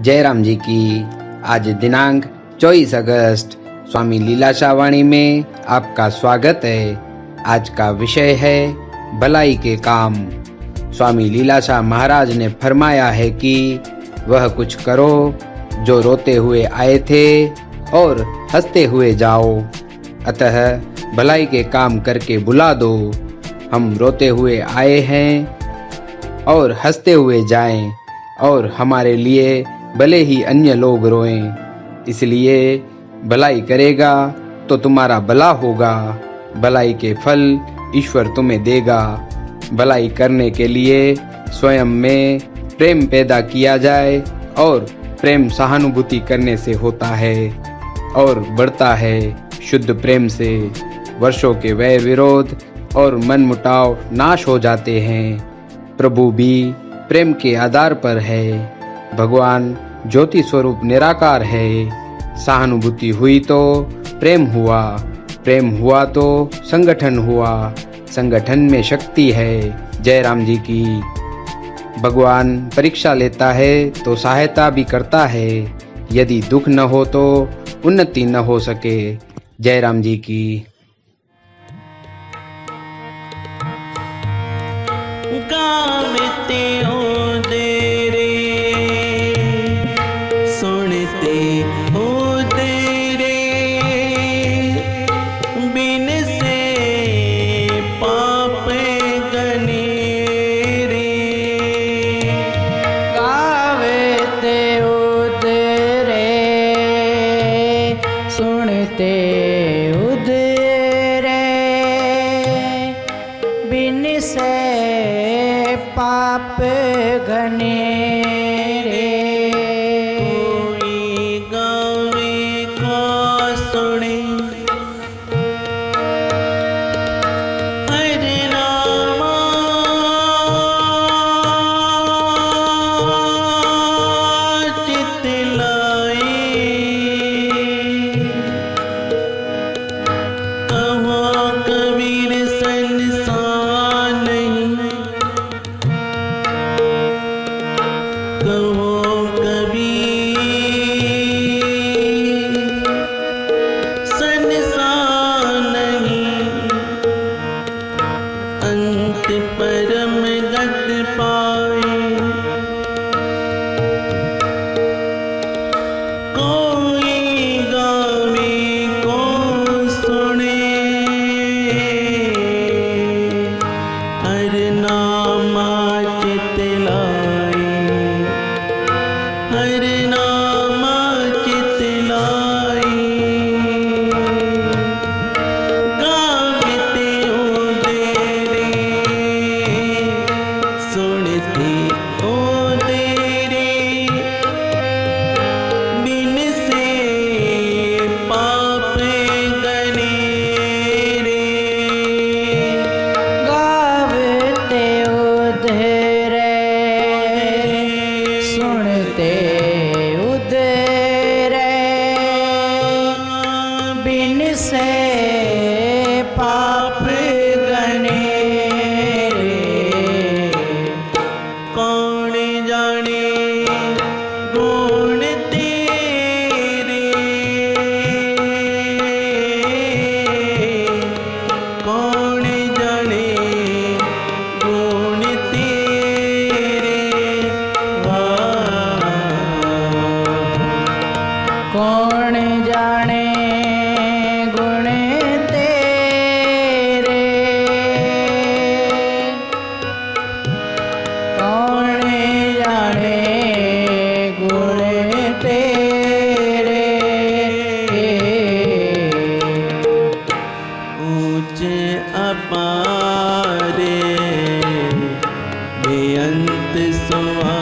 जयराम जी की आज दिनांक 24 अगस्त स्वामी लीलाशाह वाणी में आपका स्वागत है। आज का विषय है भलाई के काम। स्वामी लीलाशाह महाराज ने फरमाया है कि वह कुछ करो जो रोते हुए आए थे और हंसते हुए जाओ। अतः भलाई के काम करके बुला दो। हम रोते हुए आए हैं और हंसते हुए जाएं, और हमारे लिए भले ही अन्य लोग रोएं। इसलिए भलाई करेगा तो तुम्हारा भला होगा। भलाई के फल ईश्वर तुम्हें देगा। भलाई करने के लिए स्वयं में प्रेम पैदा किया जाए, और प्रेम सहानुभूति करने से होता है और बढ़ता है शुद्ध प्रेम से। वर्षों के वैर विरोध और मनमुटाव नाश हो जाते हैं। प्रभु भी प्रेम के आधार पर है। भगवान ज्योति स्वरूप निराकार है। सहानुभूति हुई तो प्रेम हुआ, प्रेम हुआ तो संगठन हुआ, संगठन में शक्ति है। जयराम जी की। भगवान परीक्षा लेता है तो सहायता भी करता है। यदि दुख न हो तो उन्नति न हो सके। जयराम जी की। गावते हो दे रे, सुनते हो दे रे, बिन से पाप गने रे। गावते हो दे रे, सुनते हो दे रे, बिन से पाप घने रे। कोई गावे को सुने, हरे रामा चित लाए। कहो कबीर संसार नहीं, कहो कबीर संसार नहीं। अंत परम गत पाए, कोई गावे को सुने, हर नामा चित लाए, हर नामा चित लाए। गावते हो दे रे, सुनते हो दे रे, बिन से पाप गने रे। गावते हो दे रे, सुनते हो दे रे, बिन से पाप घने रे। कौन जाने गुण तेरे, कौन जाने गुण तेरे। वाह, कौन जाने गुण तेरे, कौन जाने गुण तेरे। ऊंच अपार बेअंत सुहा